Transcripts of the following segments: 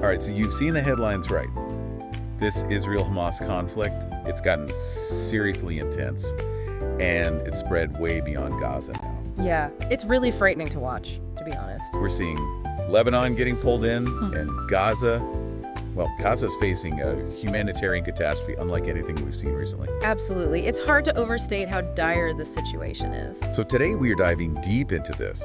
All right, so you've seen the headlines right. This Israel-Hamas conflict, it's gotten seriously intense, and it's spread way beyond Gaza now. Yeah, it's really frightening to watch, to be honest. We're seeing Lebanon getting pulled in, and Gaza, well, Gaza's facing a humanitarian catastrophe unlike anything we've seen recently. Absolutely. It's hard to overstate how dire the situation is. So today we are diving deep into this.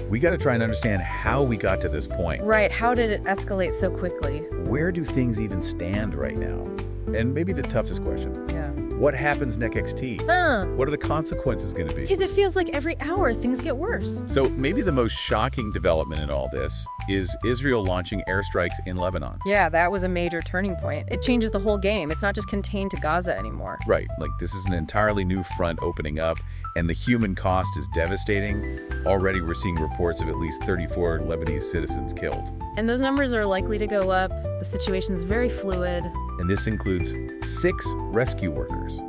We got to try and understand how we got to this point. Right, how did it escalate so quickly? Where do things even stand right now? And maybe the toughest question, Yeah. what happens next? What are the consequences going to be? Because it feels like every hour things get worse. So maybe the most shocking development in all this is Israel launching airstrikes in Lebanon. Yeah, that was a major turning point. It changes the whole game. It's not just contained to Gaza anymore. Right, like this is an entirely new front opening up, and the human cost is devastating. Already we're seeing reports of at least 34 Lebanese citizens killed. And those numbers are likely to go up. The situation's very fluid. And this includes 6 rescue workers.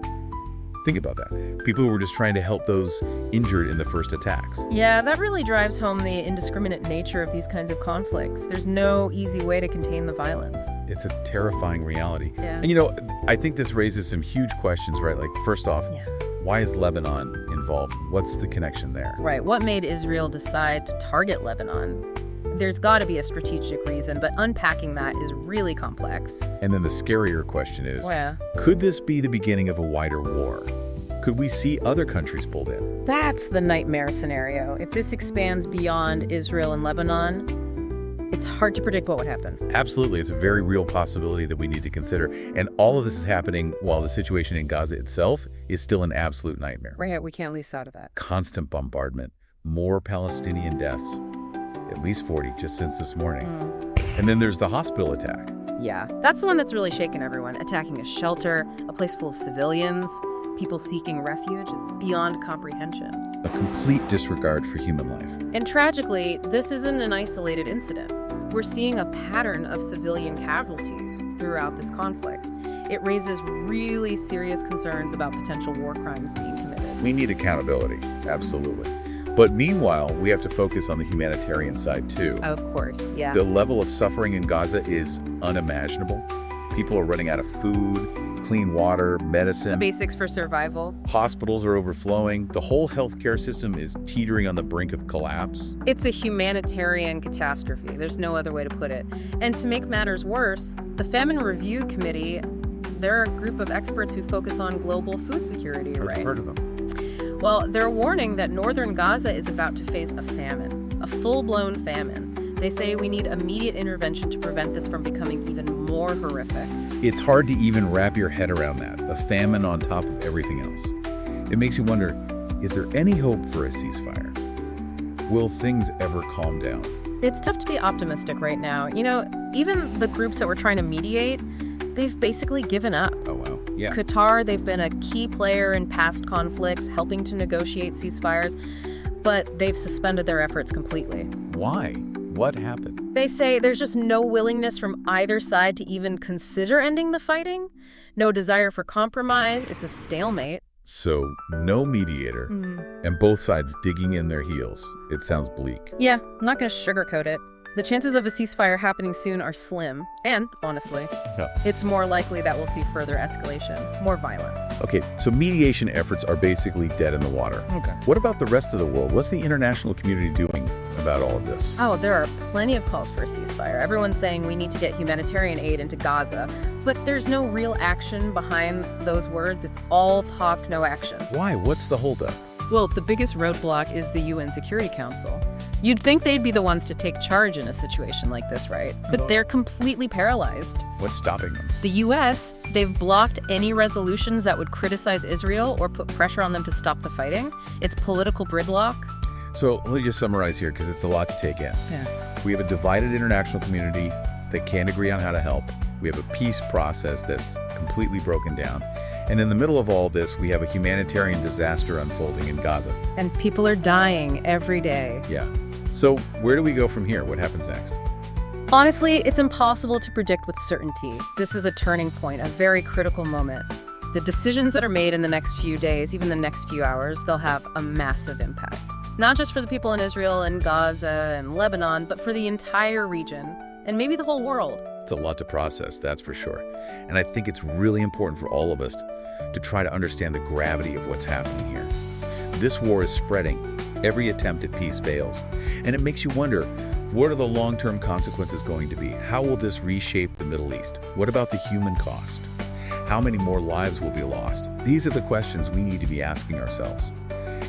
Think about that. People who were just trying to help those injured in the first attacks. Yeah, that really drives home the indiscriminate nature of these kinds of conflicts. There's no easy way to contain the violence. It's a terrifying reality. Yeah. And I think this raises some huge questions, right? Like, first off, Yeah. why is Lebanon involved? What's the connection there? Right. What made Israel decide to target Lebanon? There's got to be a strategic reason, but unpacking that is really complex. And then the scarier question is, Yeah. could this be the beginning of a wider war? Could we see other countries pulled in? That's the nightmare scenario. If this expands beyond Israel and Lebanon, it's hard to predict what would happen. Absolutely. It's a very real possibility that we need to consider. And all of this is happening while the situation in Gaza itself is still an absolute nightmare. Right, we can't lose sight of that. Constant bombardment, more Palestinian deaths, at least 40 just since this morning. And then there's the hospital attack. Yeah, that's the one that's really shaken everyone. Attacking a shelter, a place full of civilians, people seeking refuge. It's beyond comprehension. A complete disregard for human life. And tragically, this isn't an isolated incident. We're seeing a pattern of civilian casualties throughout this conflict. It raises really serious concerns about potential war crimes being committed. We need accountability, absolutely. But meanwhile, we have to focus on the humanitarian side too. Of course, yeah. The level of suffering in Gaza is unimaginable. People are running out of food, clean water, The medicine. basics for survival. Hospitals are overflowing. The whole healthcare system is teetering on the brink of collapse. It's a humanitarian catastrophe. There's no other way to put it. And to make matters worse, the Famine Review Committee, they're a group of experts who focus on global food security, right? I've heard of them. Well, they're warning that northern Gaza is about to face a famine, a full-blown famine. They say we need immediate intervention to prevent this from becoming even more horrific. It's hard to even wrap your head around that, a famine on top of everything else. It makes you wonder, is there any hope for a ceasefire? Will things ever calm down? It's tough to be optimistic right now. Even the groups that were trying to mediate, they've basically given up. Oh, wow. Yeah. Qatar, they've been a key player in past conflicts, helping to negotiate ceasefires, but they've suspended their efforts completely. Why? What happened? They say there's just no willingness from either side to even consider ending the fighting, no desire for compromise. It's a stalemate. So, no mediator, and both sides digging in their heels. It sounds bleak. Yeah, I'm not going to sugarcoat it. The chances of a ceasefire happening soon are slim, and honestly, it's more likely that we'll see further escalation, more violence. Okay, so mediation efforts are basically dead in the water. Okay. What about the rest of the world? What's the international community doing about all of this? Oh, there are plenty of calls for a ceasefire. Everyone's saying we need to get humanitarian aid into Gaza, but there's no real action behind those words. It's all talk, no action. Why? What's the holdup? Well, the biggest roadblock is the UN Security Council. You'd think they'd be the ones to take charge in a situation like this, right? But they're completely paralyzed. What's stopping them? The US, they've blocked any resolutions that would criticize Israel or put pressure on them to stop the fighting. It's political gridlock. So let me just summarize here because it's a lot to take in. Yeah. We have a divided international community that can't agree on how to help. We have a peace process that's completely broken down. And in the middle of all this, we have a humanitarian disaster unfolding in Gaza. And people are dying every day. Yeah. So where do we go from here? What happens next? Honestly, it's impossible to predict with certainty. This is a turning point, a very critical moment. The decisions that are made in the next few days, even the next few hours, they'll have a massive impact. Not just for the people in Israel and Gaza and Lebanon, but for the entire region. and maybe the whole world. It's a lot to process, that's for sure. And I think it's really important for all of us to try to understand the gravity of what's happening here. This war is spreading. Every attempt at peace fails. And it makes you wonder, what are the long-term consequences going to be? How will this reshape the Middle East? What about the human cost? How many more lives will be lost? These are the questions we need to be asking ourselves.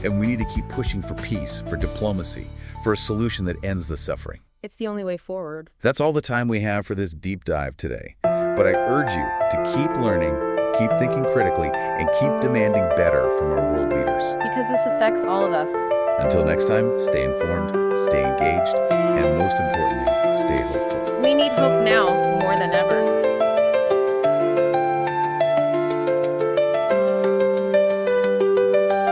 And we need to keep pushing for peace, for diplomacy, for a solution that ends the suffering. It's the only way forward. That's all the time we have for this deep dive today. But I urge you to keep learning, keep thinking critically, and keep demanding better from our world leaders. Because this affects all of us. Until next time, stay informed, stay engaged, and most importantly, stay hopeful. We need hope now more than ever.